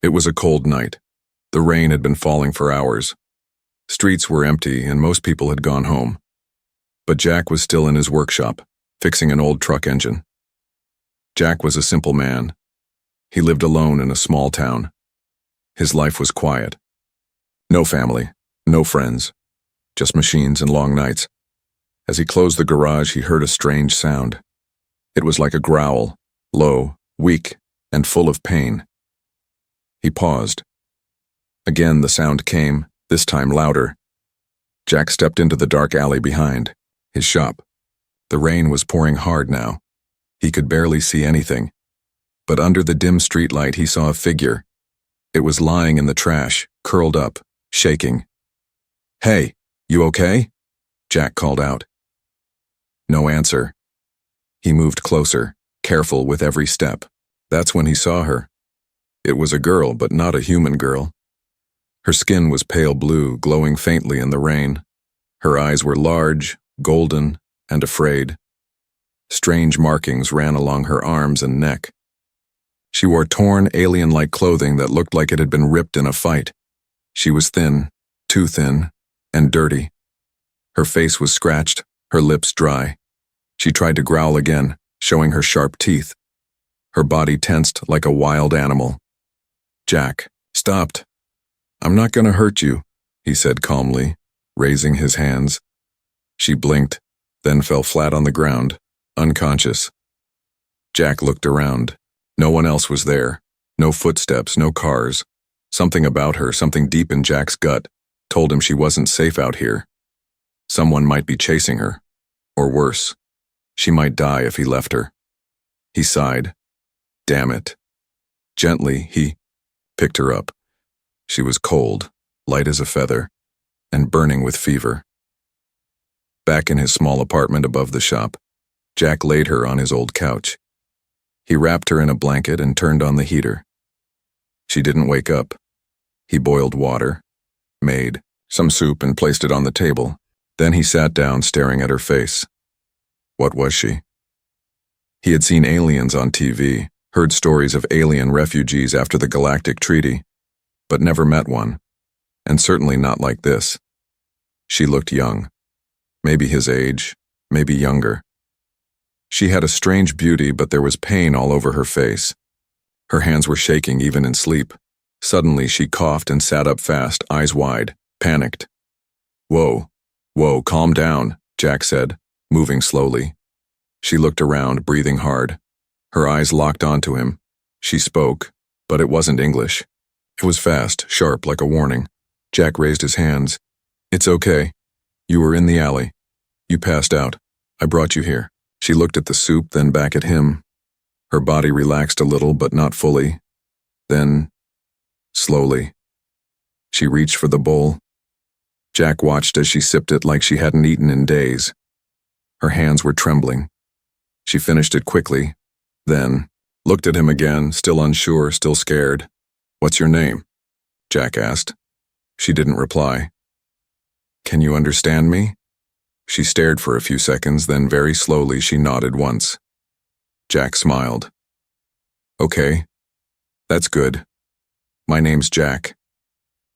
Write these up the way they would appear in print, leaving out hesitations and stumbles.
It was a cold night. The rain had been falling for hours. Streets were empty and most people had gone home. But Jack was still in his workshop, fixing an old truck engine. Jack was a simple man. He lived alone in a small town. His life was quiet. No family, no friends, just machines and long nights. As he closed the garage, he heard a strange sound. It was like a growl, low, weak, and full of pain. He paused. Again the sound came, this time louder. Jack stepped into the dark alley behind, his shop. The rain was pouring hard now. He could barely see anything. But under the dim streetlight he saw a figure. It was lying in the trash, curled up, shaking. "Hey, you okay?" Jack called out. No answer. He moved closer, careful with every step. That's when he saw her. It was a girl, but not a human girl. Her skin was pale blue, glowing faintly in the rain. Her eyes were large, golden, and afraid. Strange markings ran along her arms and neck. She wore torn, alien-like clothing that looked like it had been ripped in a fight. She was thin, too thin, and dirty. Her face was scratched, her lips dry. She tried to growl again, showing her sharp teeth. Her body tensed like a wild animal. Jack stopped. "I'm not going to hurt you," he said calmly, raising his hands. She blinked, then fell flat on the ground, unconscious. Jack looked around. No one else was there. No footsteps, no cars. Something about her, something deep in Jack's gut, told him she wasn't safe out here. Someone might be chasing her. Or worse, she might die if he left her. He sighed. Damn it. Gently, he picked her up. She was cold, light as a feather, and burning with fever. Back in his small apartment above the shop, Jack laid her on his old couch. He wrapped her in a blanket and turned on the heater. She didn't wake up. He boiled water, made some soup and placed it on the table. Then he sat down staring at her face. What was she? He had seen aliens on TV, heard stories of alien refugees after the Galactic Treaty, but never met one, and certainly not like this. She looked young. Maybe his age, maybe younger. She had a strange beauty, but there was pain all over her face. Her hands were shaking even in sleep. Suddenly she coughed and sat up fast, eyes wide, panicked. "Whoa, calm down," Jack said, moving slowly. She looked around, breathing hard. Her eyes locked onto him. She spoke, but it wasn't English. It was fast, sharp, like a warning. Jack raised his hands. "It's okay. You were in the alley. You passed out. I brought you here." She looked at the soup, then back at him. Her body relaxed a little, but not fully. Then, slowly, she reached for the bowl. Jack watched as she sipped it like she hadn't eaten in days. Her hands were trembling. She finished it quickly, then looked at him again, still unsure, still scared. "What's your name?" Jack asked. She didn't reply. "Can you understand me?" She stared for a few seconds, then very slowly she nodded once. Jack smiled. "Okay, that's good. My name's Jack."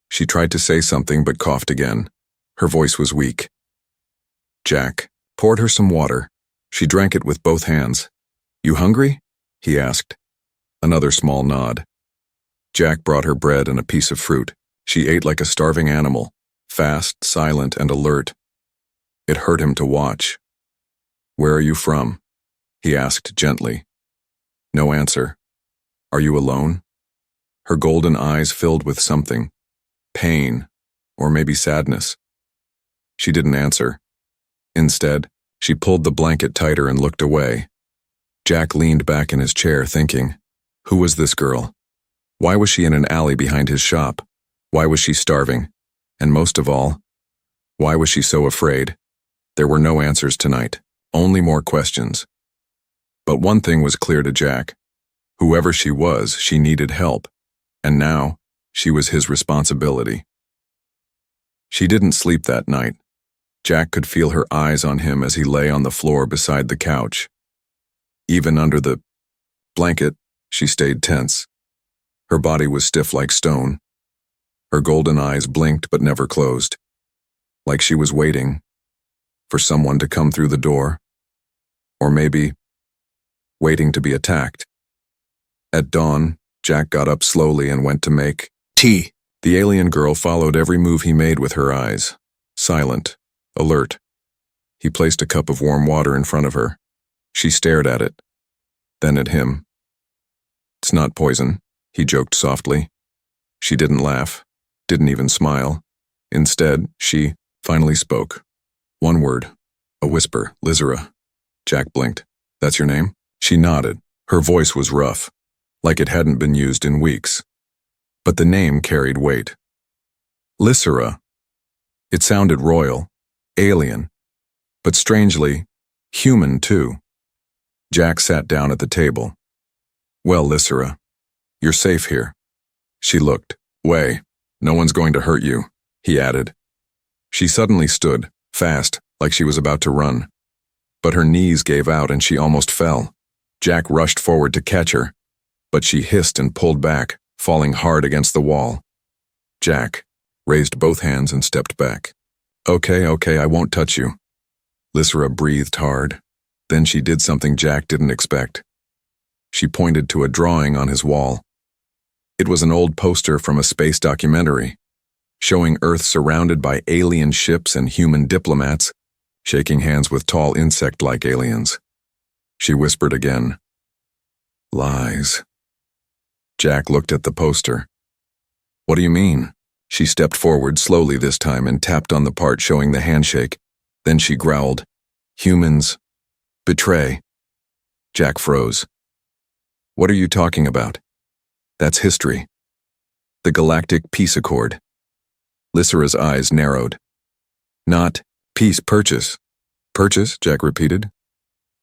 She tried to say something but coughed again. Her voice was weak. Jack poured her some water. She drank it with both hands. "You hungry?" he asked. Another small nod. Jack brought her bread and a piece of fruit. She ate like a starving animal, fast, silent, and alert. It hurt him to watch. "Where are you from?" he asked gently. No answer. "Are you alone?" Her golden eyes filled with something. Pain, or maybe sadness. She didn't answer. Instead, she pulled the blanket tighter and looked away. Jack leaned back in his chair thinking, who was this girl? Why was she in an alley behind his shop? Why was she starving? And most of all, why was she so afraid? There were no answers tonight, only more questions. But one thing was clear to Jack. Whoever she was, she needed help. And now, she was his responsibility. She didn't sleep that night. Jack could feel her eyes on him as he lay on the floor beside the couch. Even under the blanket, she stayed tense. Her body was stiff like stone. Her golden eyes blinked but never closed, like she was waiting for someone to come through the door, or maybe waiting to be attacked. At dawn, Jack got up slowly and went to make tea. The alien girl followed every move he made with her eyes, silent, alert. He placed a cup of warm water in front of her. She stared at it, then at him. "It's not poison," he joked softly. She didn't laugh, didn't even smile. Instead, she finally spoke. One word, a whisper, "Lizera." Jack blinked. "That's your name?" She nodded. Her voice was rough, like it hadn't been used in weeks. But the name carried weight. Lizera. It sounded royal, alien, but strangely, human too. Jack sat down at the table. "Well, Lizera, you're safe here." She looked. "Way, no one's going to hurt you," he added. She suddenly stood, fast, like she was about to run. But her knees gave out and she almost fell. Jack rushed forward to catch her, but she hissed and pulled back, falling hard against the wall. Jack raised both hands and stepped back. Okay, I won't touch you." Lizera breathed hard. Then she did something Jack didn't expect. She pointed to a drawing on his wall. It was an old poster from a space documentary, showing Earth surrounded by alien ships and human diplomats, shaking hands with tall insect-like aliens. She whispered again, "Lies." Jack looked at the poster. "What do you mean?" She stepped forward slowly this time and tapped on the part showing the handshake. Then she growled, "Humans betray." Jack froze. "What are you talking about?" "That's history. The Galactic Peace Accord." Lizera's eyes narrowed. "Not peace purchase." "Purchase?" Jack repeated.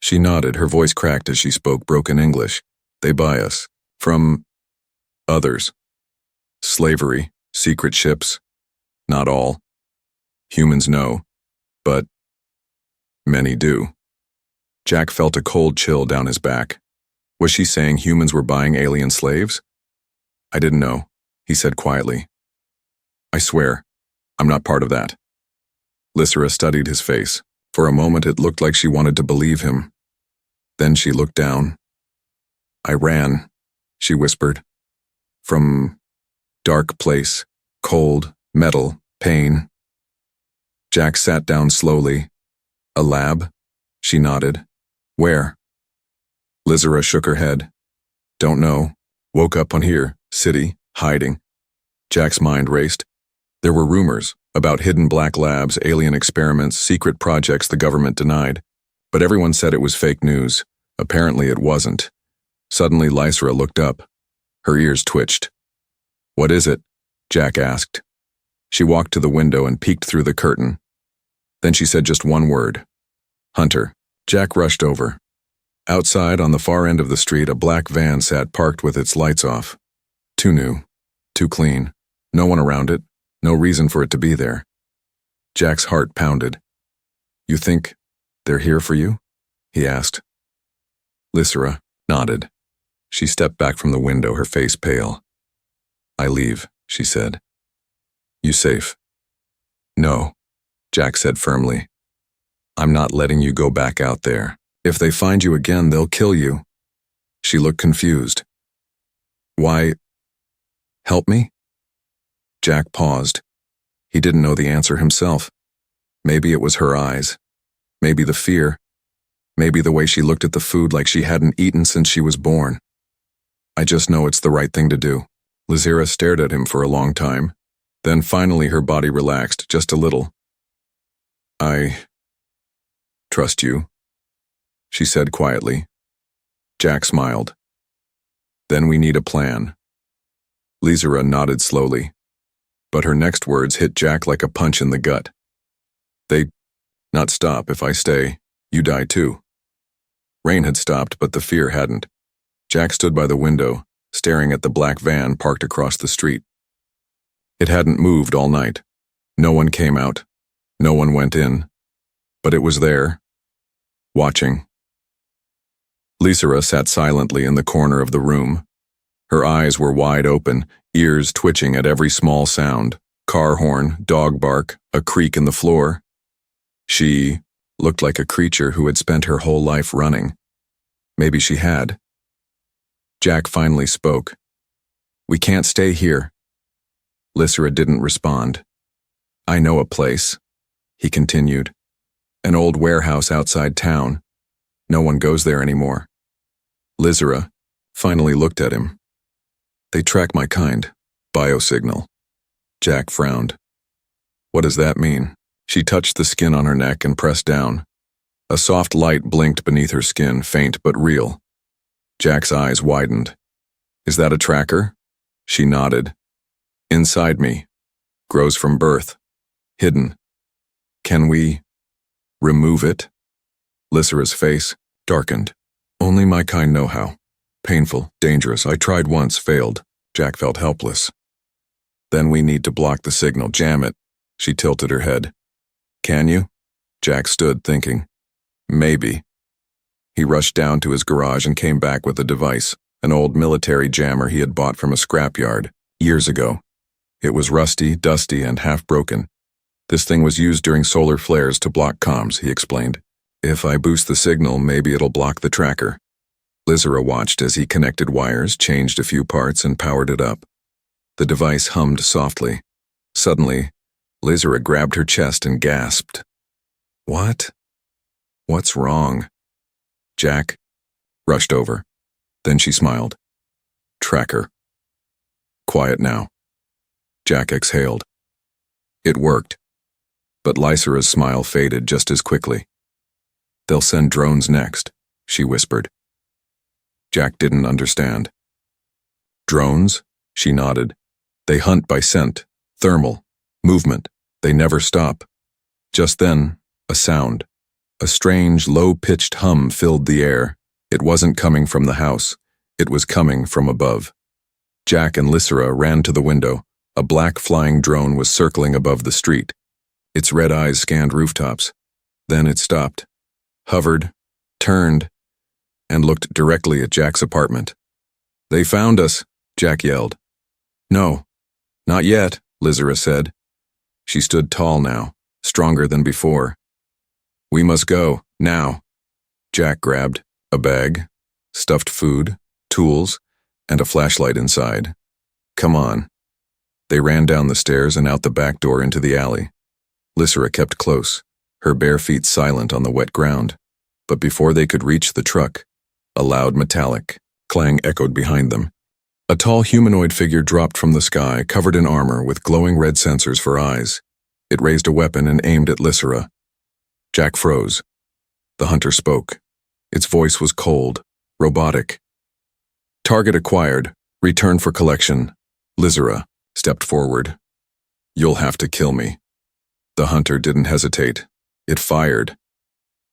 She nodded, her voice cracked as she spoke broken English. "They buy us. From others. Slavery, secret ships. Not all. Humans know, but many do." Jack felt a cold chill down his back. Was she saying humans were buying alien slaves? "I didn't know," he said quietly. "I swear, I'm not part of that." Lizera studied his face. For a moment it looked like she wanted to believe him. Then she looked down. "I ran," she whispered. "From dark place, cold, metal, pain." Jack sat down slowly. "A lab?" She nodded. "Where?" Lizera shook her head. "Don't know. Woke up on here, city, hiding." Jack's mind raced. There were rumors about hidden black labs, alien experiments, secret projects the government denied. But everyone said it was fake news. Apparently it wasn't. Suddenly Lizera looked up. Her ears twitched. "What is it?" Jack asked. She walked to the window and peeked through the curtain. Then she said just one word. "Hunter." Jack rushed over. Outside, on the far end of the street, a black van sat parked with its lights off. Too new. Too clean. No one around it. No reason for it to be there. Jack's heart pounded. "You think they're here for you?" he asked. Lizera nodded. She stepped back from the window, her face pale. "I leave," she said. "You safe?" "No," Jack said firmly. "I'm not letting you go back out there. If they find you again, they'll kill you." She looked confused. "Why? Help me?" Jack paused. He didn't know the answer himself. Maybe it was her eyes. Maybe the fear. Maybe the way she looked at the food like she hadn't eaten since she was born. "I just know it's the right thing to do." Lizera stared at him for a long time. Then finally her body relaxed just a little. "I trust you," she said quietly. Jack smiled. "Then we need a plan." Lizera nodded slowly, but her next words hit Jack like a punch in the gut. "They not stop. If I stay, you die too." Rain had stopped, but the fear hadn't. Jack stood by the window, staring at the black van parked across the street. It hadn't moved all night. No one came out. No one went in. But it was there, watching. Lizera sat silently in the corner of the room. Her eyes were wide open, ears twitching at every small sound. Car horn, dog bark, a creak in the floor. She looked like a creature who had spent her whole life running. Maybe she had. Jack finally spoke. "We can't stay here." Lysera didn't respond. "I know a place," he continued. "An old warehouse outside town. No one goes there anymore." Lysera finally looked at him. "They track my kind. Biosignal." Jack frowned. "What does that mean?" She touched the skin on her neck and pressed down. A soft light blinked beneath her skin, faint but real. Jack's eyes widened. "Is that a tracker?" She nodded. "Inside me. Grows from birth. Hidden. Can we remove it?" Lysera's face darkened. "Only my kind know how. Painful, dangerous. I tried once, failed." Jack felt helpless. "Then we need to block the signal, jam it." She tilted her head. "Can you?" Jack stood, thinking. "Maybe." He rushed down to his garage and came back with a device, an old military jammer he had bought from a scrapyard years ago. It was rusty, dusty, and half broken. "This thing was used during solar flares to block comms," he explained. "If I boost the signal, maybe it'll block the tracker." Lysera watched as he connected wires, changed a few parts, and powered it up. The device hummed softly. Suddenly, Lysera grabbed her chest and gasped. "What? What's wrong?" Jack rushed over. Then she smiled. "Tracker. Quiet now." Jack exhaled. It worked. But Lysera's smile faded just as quickly. "They'll send drones next," she whispered. Jack didn't understand. "Drones?" She nodded. "They hunt by scent, thermal, movement. They never stop." Just then, a sound. A strange, low-pitched hum filled the air. It wasn't coming from the house. It was coming from above. Jack and Lysera ran to the window. A black flying drone was circling above the street. Its red eyes scanned rooftops. Then it stopped, hovered, turned, and looked directly at Jack's apartment. "They found us," Jack yelled. "No, not yet," Lysera said. She stood tall now, stronger than before. "We must go, now." Jack grabbed a bag, stuffed food, tools, and a flashlight inside. "Come on." They ran down the stairs and out the back door into the alley. Lysera kept close, her bare feet silent on the wet ground. But before they could reach the truck, a loud metallic clang echoed behind them. A tall humanoid figure dropped from the sky, covered in armor with glowing red sensors for eyes. It raised a weapon and aimed at Lysera. Jack froze. The hunter spoke. Its voice was cold, robotic. "Target acquired. Return for collection." Lysera stepped forward. "You'll have to kill me." The hunter didn't hesitate. It fired.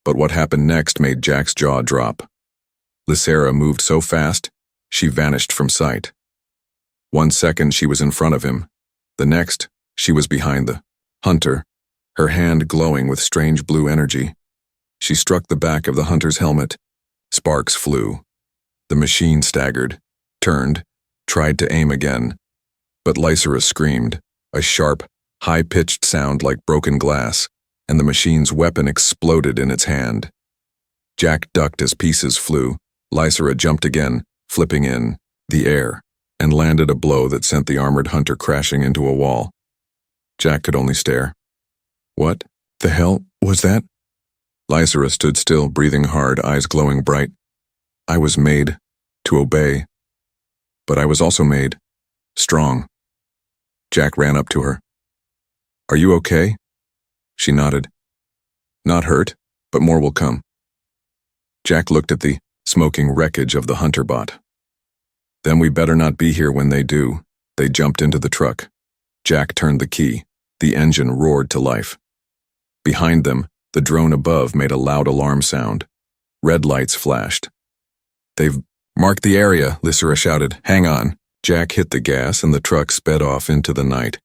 But what happened next made Jack's jaw drop. Lysera moved so fast, she vanished from sight. 1 second she was in front of him. The next, she was behind the hunter, her hand glowing with strange blue energy. She struck the back of the hunter's helmet. Sparks flew. The machine staggered, turned, tried to aim again. But Lysera screamed, a sharp, high-pitched sound like broken glass, and the machine's weapon exploded in its hand. Jack ducked as pieces flew. Lysera jumped again, flipping in the air, and landed a blow that sent the armored hunter crashing into a wall. Jack could only stare. "What the hell was that?" Lysera stood still, breathing hard, eyes glowing bright. "I was made to obey, but I was also made strong." Jack ran up to her. "Are you okay?" She nodded. "Not hurt, but more will come." Jack looked at the smoking wreckage of the hunter bot. "Then we better not be here when they do." They jumped into the truck. Jack turned the key. The engine roared to life. Behind them, the drone above made a loud alarm sound. Red lights flashed. "They've marked the area," Lysera shouted. "Hang on." Jack hit the gas and the truck sped off into the night.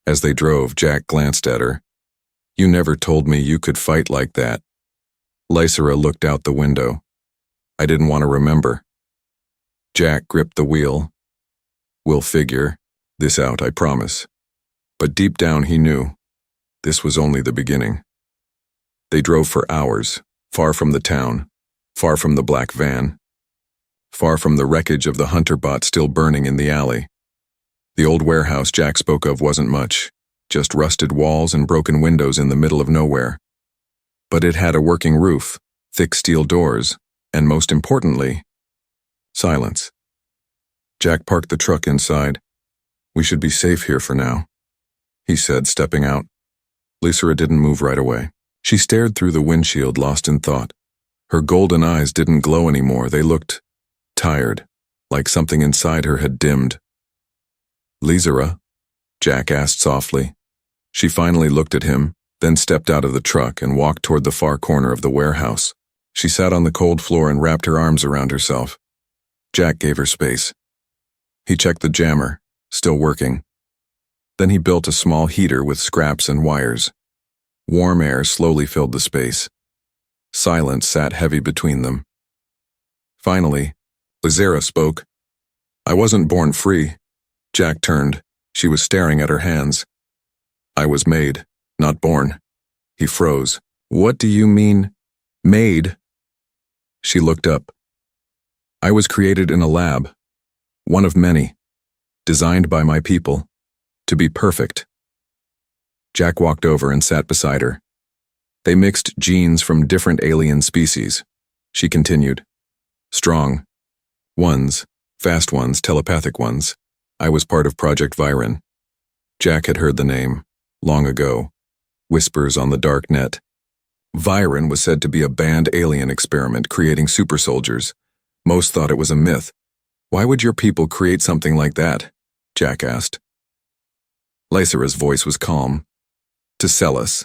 As they drove, Jack glanced at her. "You never told me you could fight like that." Lysera looked out the window. "I didn't want to remember." Jack gripped the wheel. We'll figure this out, I promise. But deep down he knew this was only the beginning. They drove for hours, far from the town, far from the black van, far from the wreckage of the Hunter bot still burning in the alley. The old warehouse Jack spoke of wasn't much, just rusted walls and broken windows in the middle of nowhere. But it had a working roof, thick steel doors, and most importantly, silence. Jack parked the truck inside. We should be safe here for now, he said, stepping out. Lysera didn't move right away. She stared through the windshield, lost in thought. Her golden eyes didn't glow anymore. They looked tired, like something inside her had dimmed. Lysera? Jack asked softly. She finally looked at him, then stepped out of the truck and walked toward the far corner of the warehouse. She sat on the cold floor and wrapped her arms around herself. Jack gave her space. He checked the jammer, still working. Then he built a small heater with scraps and wires. Warm air slowly filled the space. Silence sat heavy between them. Finally, Lysera spoke. I wasn't born free. Jack turned. She was staring at her hands. I was made, not born. He froze. What do you mean, made? She looked up. I was created in a lab, one of many, designed by my people, to be perfect. Jack walked over and sat beside her. They mixed genes from different alien species. She continued. Strong ones, fast ones, telepathic ones. I was part of Project Viren. Jack had heard the name, long ago. Whispers on the dark net. Viren was said to be a banned alien experiment creating super soldiers. Most thought it was a myth. Why would your people create something like that? Jack asked. Lysera's voice was calm. To sell us.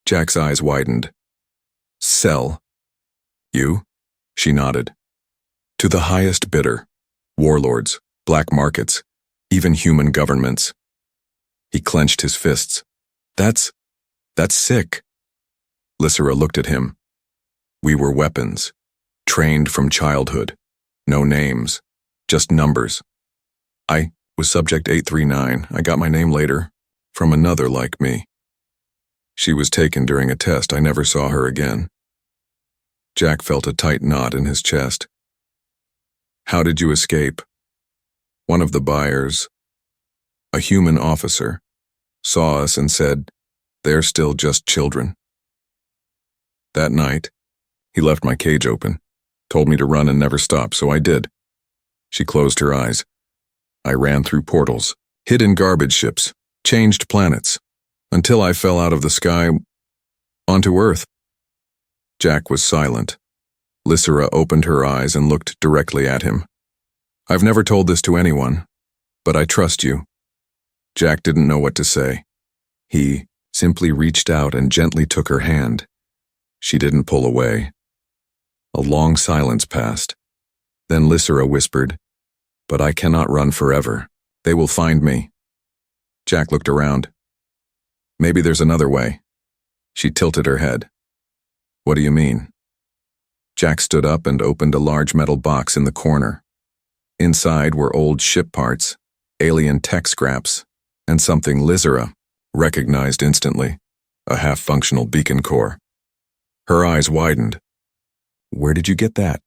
Jack's eyes widened. Sell? You? She nodded. To the highest bidder. Warlords, black markets, even human governments. He clenched his fists. That's sick. Lysera looked at him. We were weapons, trained from childhood. No names, just numbers. I was Subject 839. I got my name later, from another like me. She was taken during a test. I never saw her again. Jack felt a tight knot in his chest. How did you escape? One of the buyers, a human officer, saw us and said, they're still just children. That night, he left my cage open, told me to run and never stop, so I did. She closed her eyes. I ran through portals, hid in garbage ships, changed planets, until I fell out of the sky onto Earth. Jack was silent. Lysera opened her eyes and looked directly at him. I've never told this to anyone, but I trust you. Jack didn't know what to say. He simply reached out and gently took her hand. She didn't pull away. A long silence passed. Then Lysera whispered, but I cannot run forever. They will find me. Jack looked around. Maybe there's another way. She tilted her head. What do you mean? Jack stood up and opened a large metal box in the corner. Inside were old ship parts, alien tech scraps, and something Lysera recognized instantly, a half-functional beacon core. Her eyes widened. Where did you get that?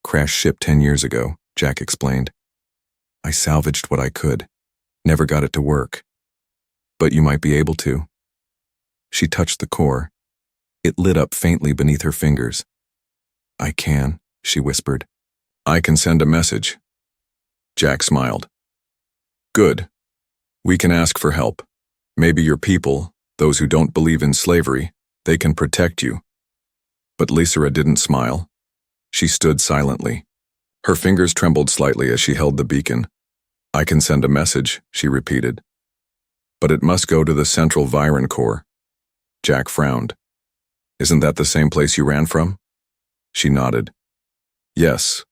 Crashed ship 10 years ago, Jack explained. I salvaged what I could. Never got it to work. But you might be able to. She touched the core. It lit up faintly beneath her fingers. I can, she whispered. I can send a message. Jack smiled. Good. We can ask for help. Maybe your people, those who don't believe in slavery, they can protect you. But Lysera didn't smile. She stood silently. Her fingers trembled slightly as she held the beacon. I can send a message, she repeated. But it must go to the Central Viren Core. Jack frowned. Isn't that the same place you ran from? She nodded. Yes,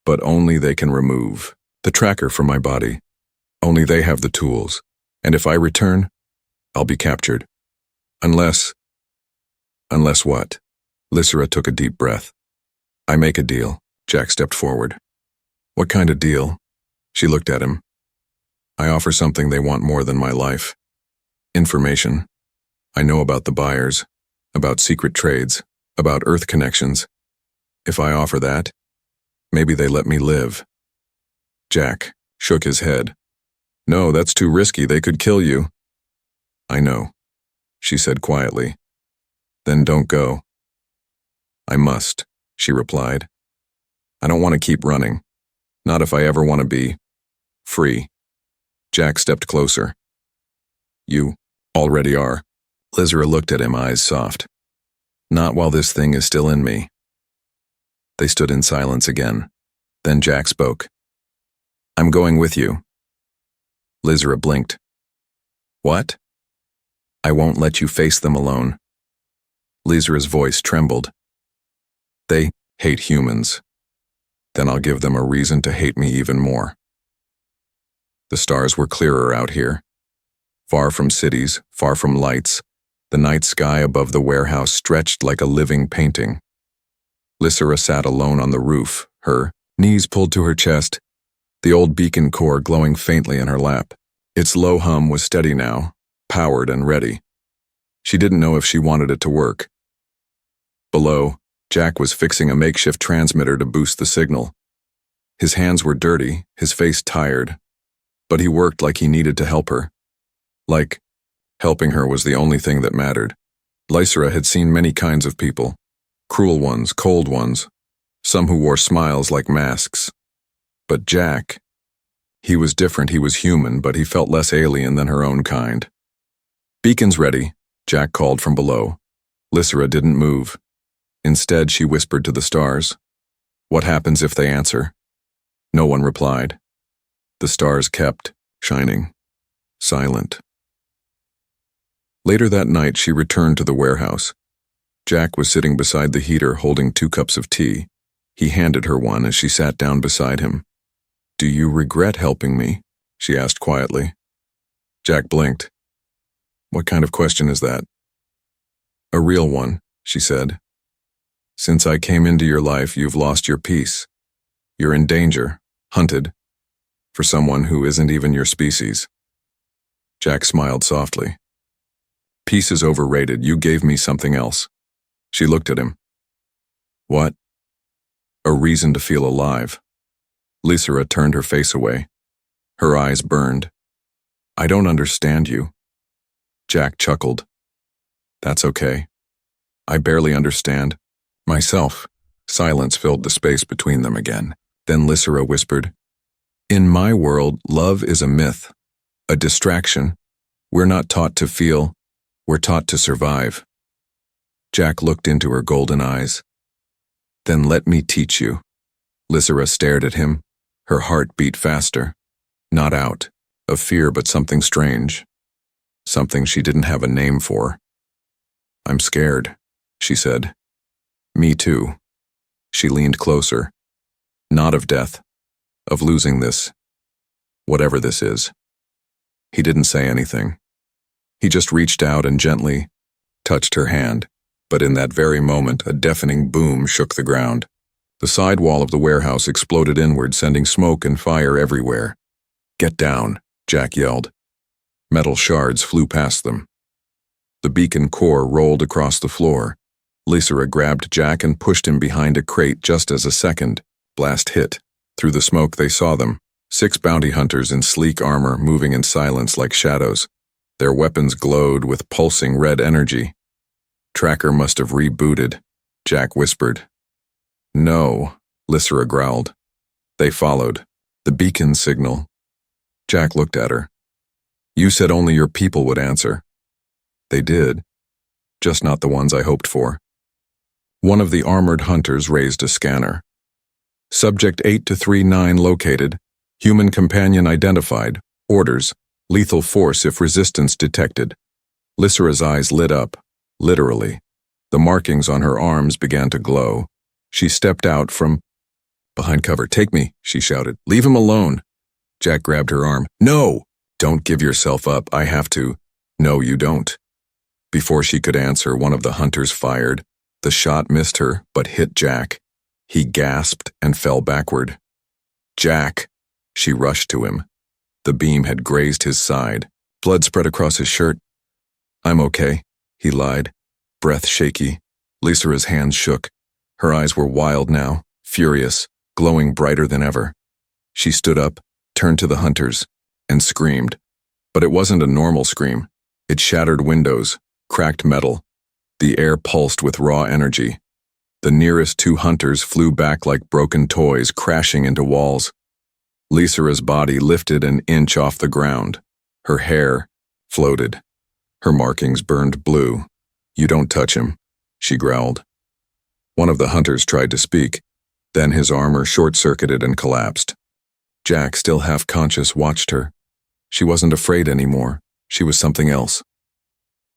but only they can remove the tracker from my body. Only they have the tools. And if I return, I'll be captured. Unless what? Lysera took a deep breath. I make a deal. Jack stepped forward. What kind of deal? She looked at him. I offer something they want more than my life. Information. I know about the buyers, about secret trades, about Earth connections. If I offer that, maybe they let me live. Jack shook his head. No, that's too risky. They could kill you. I know, she said quietly. Then don't go. I must, she replied. I don't want to keep running. Not if I ever want to be free. Jack stepped closer. You already are. Lizra looked at him, eyes soft. Not while this thing is still in me. They stood in silence again. Then Jack spoke. I'm going with you. Lizra blinked. What? I won't let you face them alone. Lizra's voice trembled. They hate humans. Then I'll give them a reason to hate me even more. The stars were clearer out here. Far from cities, far from lights, the night sky above the warehouse stretched like a living painting. Lysra sat alone on the roof, her knees pulled to her chest, the old beacon core glowing faintly in her lap. Its low hum was steady now, powered and ready. She didn't know if she wanted it to work. Below, Jack was fixing a makeshift transmitter to boost the signal. His hands were dirty, his face tired, but he worked like he needed to help her. Like, helping her was the only thing that mattered. Lysra had seen many kinds of people. Cruel ones, cold ones, some who wore smiles like masks. But Jack, he was different, he was human, but he felt less alien than her own kind. Beacons ready, Jack called from below. Lysra didn't move. Instead, she whispered to the stars. What happens if they answer? No one replied. The stars kept shining, silent. Later that night, she returned to the warehouse. Jack was sitting beside the heater holding 2 cups of tea. He handed her one as she sat down beside him. Do you regret helping me? She asked quietly. Jack blinked. What kind of question is that? A real one, she said. Since I came into your life, you've lost your peace. You're in danger, hunted, for someone who isn't even your species. Jack smiled softly. Peace is overrated. You gave me something else. She looked at him. What? A reason to feel alive. Lysra turned her face away. Her eyes burned. I don't understand you. Jack chuckled. That's okay. I barely understand. Myself. Silence filled the space between them again. Then Lysra whispered, In my world, love is a myth, a distraction. We're not taught to feel, we're taught to survive. Jack looked into her golden eyes. Then let me teach you. Lysra stared at him. Her heart beat faster. Not out of fear, but something strange. Something she didn't have a name for. I'm scared, she said. Me too. She leaned closer. Not of death, of losing this, whatever this is. He didn't say anything. He just reached out and gently touched her hand. But in that very moment, a deafening boom shook the ground. The side wall of the warehouse exploded inward, sending smoke and fire everywhere. Get down, Jack yelled. Metal shards flew past them. The beacon core rolled across the floor. Lysra grabbed Jack and pushed him behind a crate just as a second blast hit. Through the smoke they saw them, 6 bounty hunters in sleek armor moving in silence like shadows. Their weapons glowed with pulsing red energy. Tracker must have rebooted, Jack whispered. No, Lysra growled. They followed. The beacon signal. Jack looked at her. You said only your people would answer. They did, just not the ones I hoped for. One of the armored hunters raised a scanner. Subject 8239 located. Human companion identified. Orders. Lethal force if resistance detected. Lysra's eyes lit up. Literally. The markings on her arms began to glow. She stepped out from behind cover. Take me, she shouted. Leave him alone. Jack grabbed her arm. No! Don't give yourself up. I have to. No, you don't. Before she could answer, one of the hunters fired. The shot missed her, but hit Jack. He gasped and fell backward. Jack! She rushed to him. The beam had grazed his side. Blood spread across his shirt. I'm okay, he lied, breath shaky. Lysera's hands shook. Her eyes were wild now, furious, glowing brighter than ever. She stood up, turned to the hunters, and screamed. But it wasn't a normal scream. It shattered windows, cracked metal. The air pulsed with raw energy. The nearest two hunters flew back like broken toys, crashing into walls. Lysera's body lifted an inch off the ground. Her hair floated. Her markings burned blue. You don't touch him, she growled. One of the hunters tried to speak. Then his armor short-circuited and collapsed. Jack, still half-conscious, watched her. She wasn't afraid anymore. She was something else.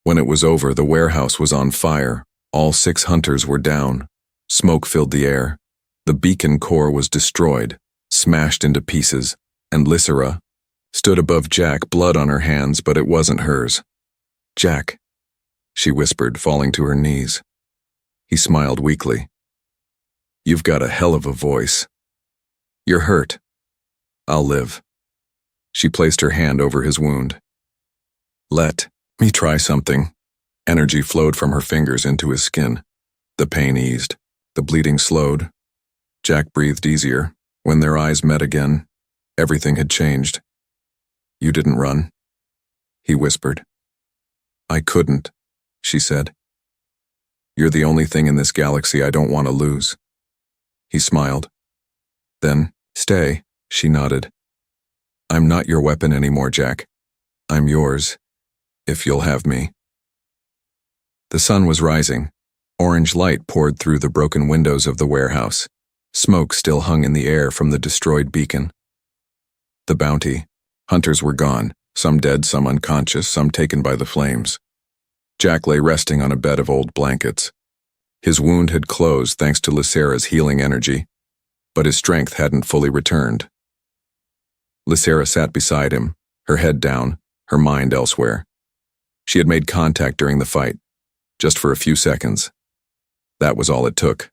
When it was over, the warehouse was on fire. All 6 hunters were down. Smoke filled the air. The beacon core was destroyed, smashed into pieces, and Lysera stood above Jack, blood on her hands, but it wasn't hers. Jack, she whispered, falling to her knees. He smiled weakly. You've got a hell of a voice. You're hurt. I'll live. She placed her hand over his wound. Let me try something. Energy flowed from her fingers into his skin. The pain eased. The bleeding slowed. Jack breathed easier. When their eyes met again, everything had changed. You didn't run, he whispered. I couldn't, she said. You're the only thing in this galaxy I don't want to lose. He smiled. Then, stay, she nodded. I'm not your weapon anymore, Jack. I'm yours, if you'll have me. The sun was rising. Orange light poured through the broken windows of the warehouse. Smoke still hung in the air from the destroyed beacon. The bounty. Hunters were gone, some dead, some unconscious, some taken by the flames. Jack lay resting on a bed of old blankets. His wound had closed thanks to Lysera's healing energy, but his strength hadn't fully returned. Lysera sat beside him, her head down, her mind elsewhere. She had made contact during the fight, just for a few seconds. That was all it took.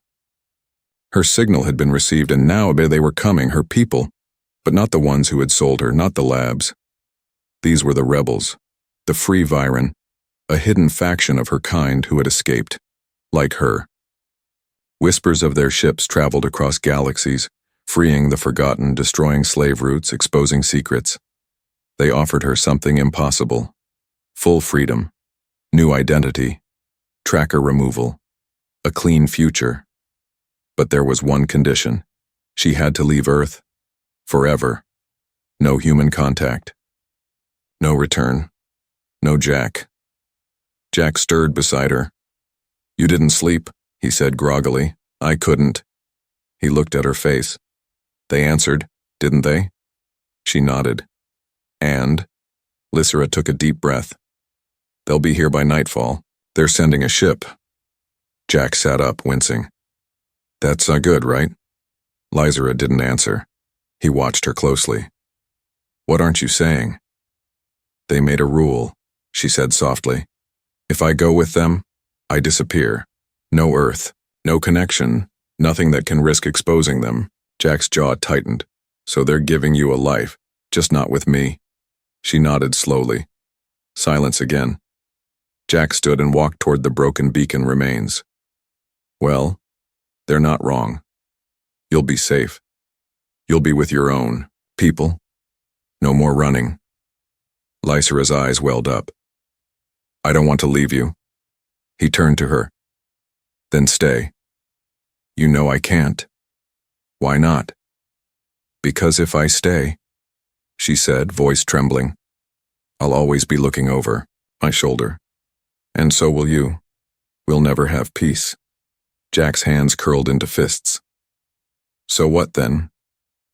Her signal had been received, and now they were coming, her people, but not the ones who had sold her, not the labs. These were the rebels, the Free Viren, a hidden faction of her kind who had escaped, like her. Whispers of their ships traveled across galaxies, freeing the forgotten, destroying slave routes, exposing secrets. They offered her something impossible: full freedom, new identity, tracker removal, a clean future. But there was one condition. She had to leave Earth. Forever. No human contact. No return. No Jack. Jack stirred beside her. You didn't sleep, he said groggily. I couldn't. He looked at her face. They answered, didn't they? She nodded. And? Lysera took a deep breath. They'll be here by nightfall. They're sending a ship. Jack sat up, wincing. That's good, right? Lysera didn't answer. He watched her closely. What aren't you saying? They made a rule, she said softly. If I go with them, I disappear. No Earth, no connection, nothing that can risk exposing them. Jack's jaw tightened. So they're giving you a life, just not with me. She nodded slowly. Silence again. Jack stood and walked toward the broken beacon remains. Well, they're not wrong. You'll be safe. You'll be with your own people. No more running. Lysera's eyes welled up. I don't want to leave you. He turned to her. Then stay. You know I can't. Why not? Because if I stay, she said, voice trembling, I'll always be looking over my shoulder. And so will you. We'll never have peace. Jack's hands curled into fists. So what then?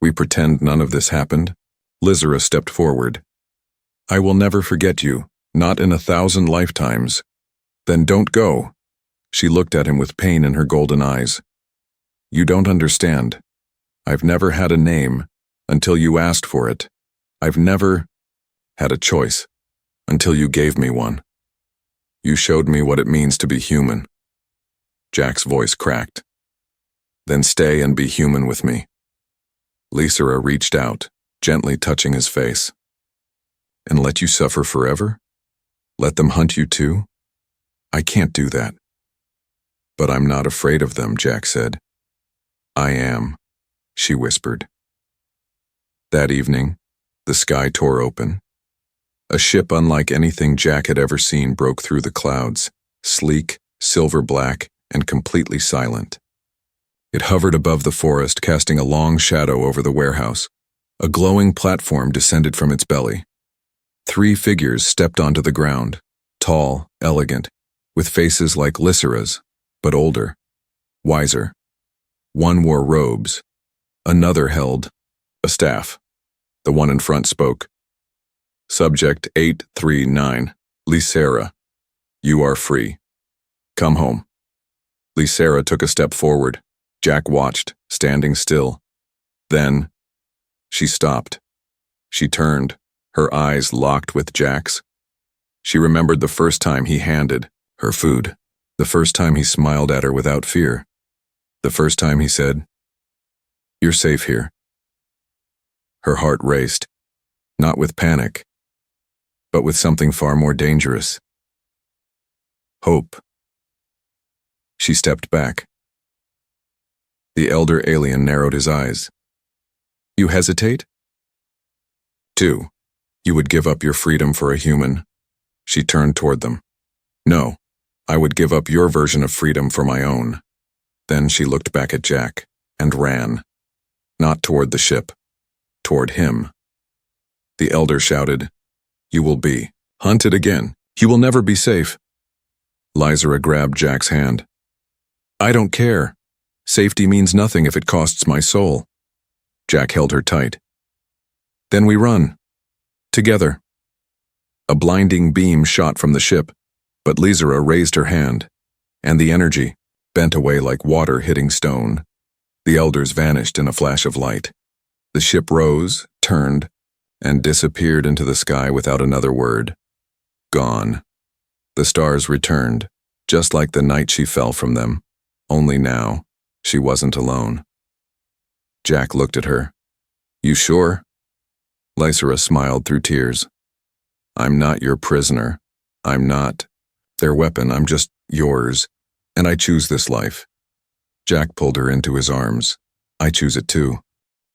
We pretend none of this happened? Lysera stepped forward. I will never forget you, not in 1,000 lifetimes. Then don't go. She looked at him with pain in her golden eyes. You don't understand. I've never had a name until you asked for it. I've never had a choice until you gave me one. You showed me what it means to be human. Jack's voice cracked. Then stay and be human with me. Lysera reached out, gently touching his face. And let you suffer forever? Let them hunt you too? I can't do that. But I'm not afraid of them, Jack said. I am, she whispered. That evening, the sky tore open. A ship unlike anything Jack had ever seen broke through the clouds, sleek, silver-black, and completely silent. It hovered above the forest, casting a long shadow over the warehouse. A glowing platform descended from its belly. 3 figures stepped onto the ground, tall, elegant, with faces like Lysera's, but older, wiser. One wore robes. Another held a staff. The one in front spoke. Subject 839, Lysera. You are free. Come home. Lysera took a step forward. Jack watched, standing still. Then, she stopped. She turned, her eyes locked with Jack's. She remembered the first time he handed her food, the first time he smiled at her without fear, the first time he said, "You're safe here." Her heart raced, not with panic, but with something far more dangerous. Hope. She stepped back. The elder alien narrowed his eyes. You hesitate? 2. You would give up your freedom for a human. She turned toward them. No, I would give up your version of freedom for my own. Then she looked back at Jack and ran. Not toward the ship, toward him. The elder shouted, You will be hunted again. You will never be safe. Lysera grabbed Jack's hand. I don't care. Safety means nothing if it costs my soul. Jack held her tight. Then we run. Together. A blinding beam shot from the ship, but Lysera raised her hand, and the energy bent away like water hitting stone. The elders vanished in a flash of light. The ship rose, turned, and disappeared into the sky without another word. Gone. The stars returned, just like the night she fell from them, only now she wasn't alone. Jack looked at her. You sure? Lysera smiled through tears. I'm not your prisoner. I'm not their weapon. I'm just yours, and I choose this life. Jack pulled her into his arms. I choose it too.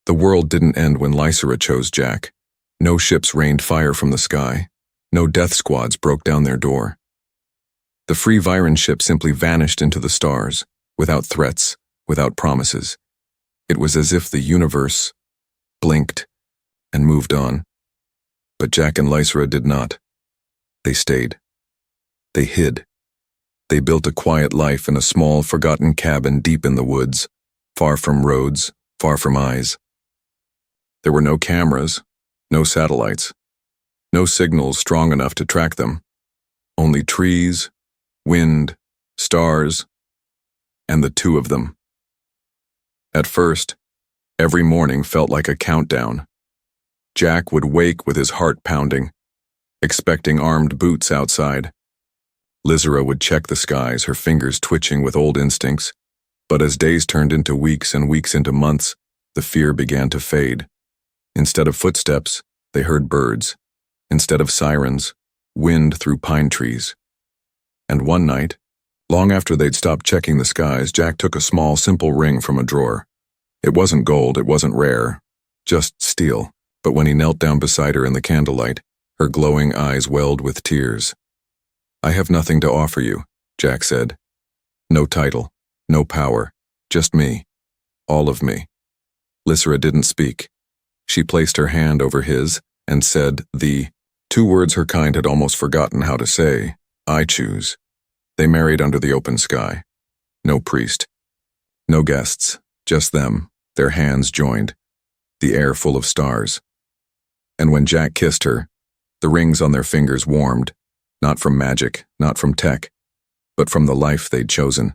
The world didn't end when Lysera chose Jack. No ships rained fire from the sky. No death squads broke down their door. The free Viren ship simply vanished into the stars, without threats, without promises. It was as if the universe blinked and moved on. But Jack and Lysera did not. They stayed. They hid. They built a quiet life in a small, forgotten cabin deep in the woods, far from roads, far from eyes. There were no cameras, no satellites, no signals strong enough to track them. Only trees, wind, stars, and the 2 of them. At first, every morning felt like a countdown. Jack would wake with his heart pounding, expecting armed boots outside. Lysera would check the skies, her fingers twitching with old instincts. But as days turned into weeks and weeks into months, the fear began to fade. Instead of footsteps, they heard birds. Instead of sirens, wind through pine trees. And one night, long after they'd stopped checking the skies, Jack took a small, simple ring from a drawer. It wasn't gold, it wasn't rare, just steel. But when he knelt down beside her in the candlelight, her glowing eyes welled with tears. I have nothing to offer you, Jack said. No title, no power, just me, all of me. Lysera didn't speak. She placed her hand over his and said the 2 words her kind had almost forgotten how to say, I choose. They married under the open sky. No priest. No guests, just them, their hands joined, the air full of stars. And when Jack kissed her, the rings on their fingers warmed, not from magic, not from tech, but from the life they'd chosen.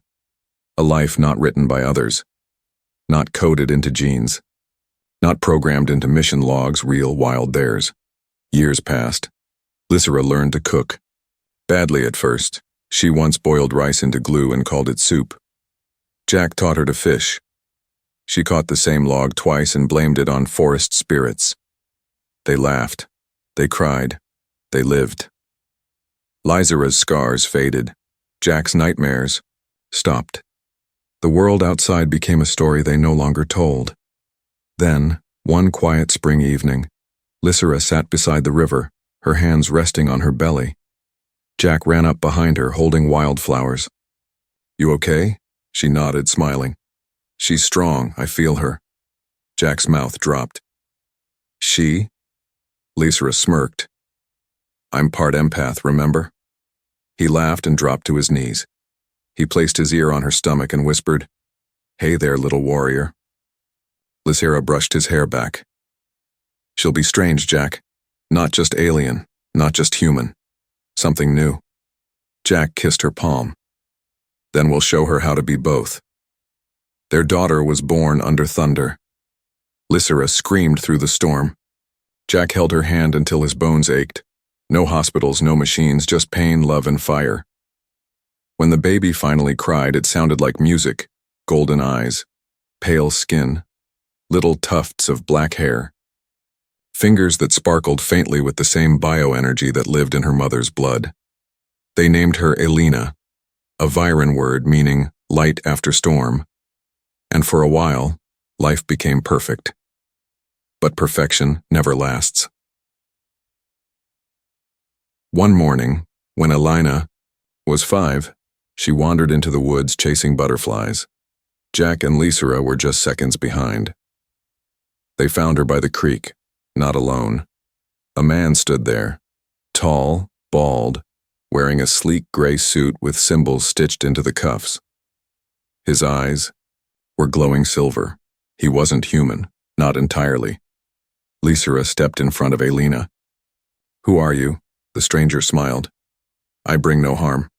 A life not written by others, not coded into genes, not programmed into mission logs, real, wild theirs. Years passed. Lysera learned to cook. Badly at first. She once boiled rice into glue and called it soup. Jack taught her to fish. She caught the same log twice and blamed it on forest spirits. They laughed. They cried. They lived. Lysera's scars faded. Jack's nightmares stopped. The world outside became a story they no longer told. Then, one quiet spring evening, Lysera sat beside the river, her hands resting on her belly. Jack ran up behind her, holding wildflowers. "You okay?" She nodded, smiling. "She's strong, I feel her." Jack's mouth dropped. "She?" Lysera smirked. "I'm part empath, remember?" He laughed and dropped to his knees. He placed his ear on her stomach and whispered, "Hey there, little warrior." Lysera brushed his hair back. "She'll be strange, Jack. Not just alien, not just human. Something new." Jack kissed her palm. "Then we'll show her how to be both." Their daughter was born under thunder. Lysera screamed through the storm. Jack held her hand until his bones ached. No hospitals, no machines, just pain, love, and fire. When the baby finally cried, it sounded like music. Golden eyes, pale skin, little tufts of black hair. Fingers that sparkled faintly with the same bioenergy that lived in her mother's blood. They named her Elena, a Viren word meaning light after storm. And for a while, life became perfect. But perfection never lasts. One morning, when Elena was 5, she wandered into the woods chasing butterflies. Jack and Lysera were just seconds behind. They found her by the creek, not alone. A man stood there, tall, bald, wearing a sleek gray suit with symbols stitched into the cuffs. His eyes were glowing silver. He wasn't human, not entirely. Lysera stepped in front of Elena. "Who are you?" The stranger smiled. "I bring no harm."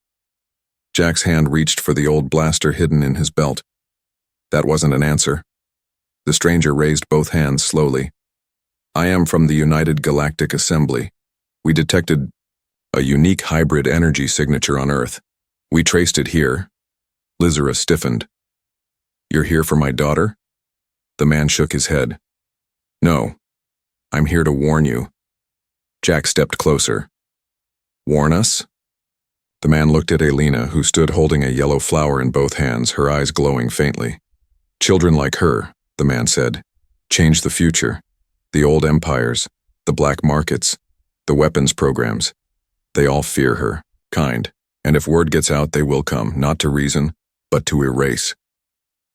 Jack's hand reached for the old blaster hidden in his belt. That wasn't an answer. The stranger raised both hands slowly. "I am from the United Galactic Assembly. We detected a unique hybrid energy signature on Earth. We traced it here." Lysera stiffened. "You're here for my daughter?" The man shook his head. "No. I'm here to warn you." Jack stepped closer. "Warn us?" The man looked at Elena, who stood holding a yellow flower in both hands, her eyes glowing faintly. "Children like her," the man said, "change the future. The old empires, the black markets, the weapons programs. They all fear her, kind, and if word gets out, they will come, not to reason, but to erase."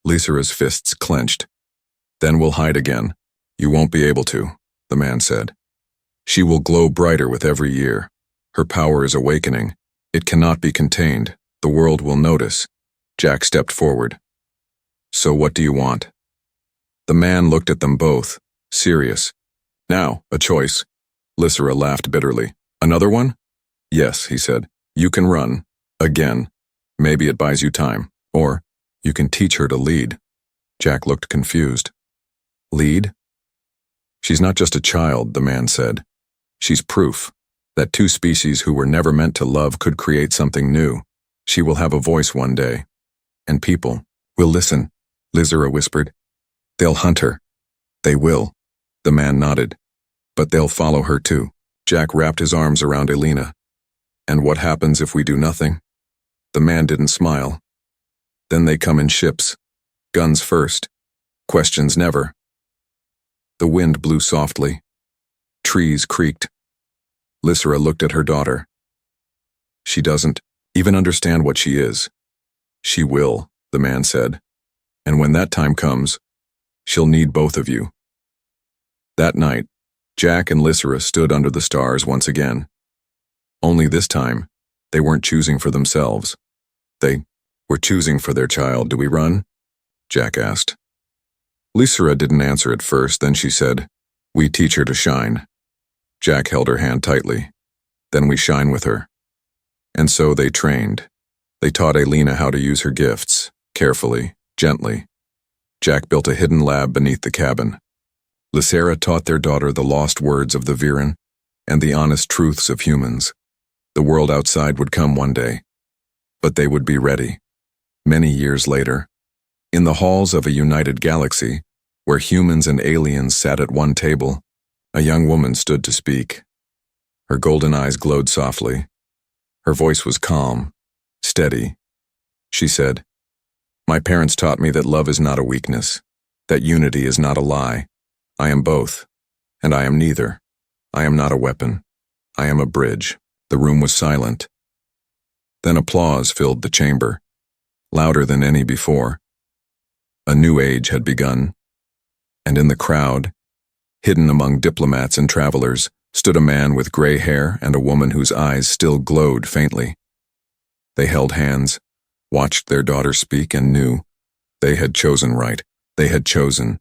Lysera's fists clenched. "Then we'll hide again." "You won't be able to," the man said. "She will glow brighter with every year. Her power is awakening. It cannot be contained. The world will notice." Jack stepped forward. "So what do you want?" The man looked at them both, serious. "Now, a choice." Lysera laughed bitterly. "Another one?" "Yes," he said. "You can run. Again. Maybe it buys you time. Or, you can teach her to lead." Jack looked confused. "Lead?" "She's not just a child," the man said. "She's proof that two species who were never meant to love could create something new. She will have a voice one day. And people will listen," Lysera whispered. "They'll hunt her." "They will." The man nodded. "But they'll follow her too." Jack wrapped his arms around Elena. "And what happens if we do nothing?" The man didn't smile. "Then they come in ships. Guns first. Questions never." The wind blew softly. Trees creaked. Lysera looked at her daughter. "She doesn't even understand what she is." "She will," the man said. "And when that time comes, she'll need both of you." That night, Jack and Lysera stood under the stars once again. Only this time, they weren't choosing for themselves. They were choosing for their child. "Do we run?" Jack asked. Lysera didn't answer at first, then she said, "We teach her to shine." Jack held her hand tightly. "Then we shine with her." And so they trained. They taught Elena how to use her gifts, carefully, gently. Jack built a hidden lab beneath the cabin. Lysera taught their daughter the lost words of the Viren and the honest truths of humans. The world outside would come one day, but they would be ready. Many years later, In the halls of a united galaxy, where humans and aliens sat at one table, a young woman stood to speak. Her golden eyes glowed softly. Her voice was calm, steady. She said, "My parents taught me that love is not a weakness, that unity is not a lie. I am both, and I am neither. I am not a weapon. I am a bridge." The room was silent. Then applause filled the chamber, louder than any before. A new age had begun, and in the crowd, hidden among diplomats and travelers, stood a man with gray hair and a woman whose eyes still glowed faintly. They held hands, watched their daughter speak, and knew they had chosen right. They had chosen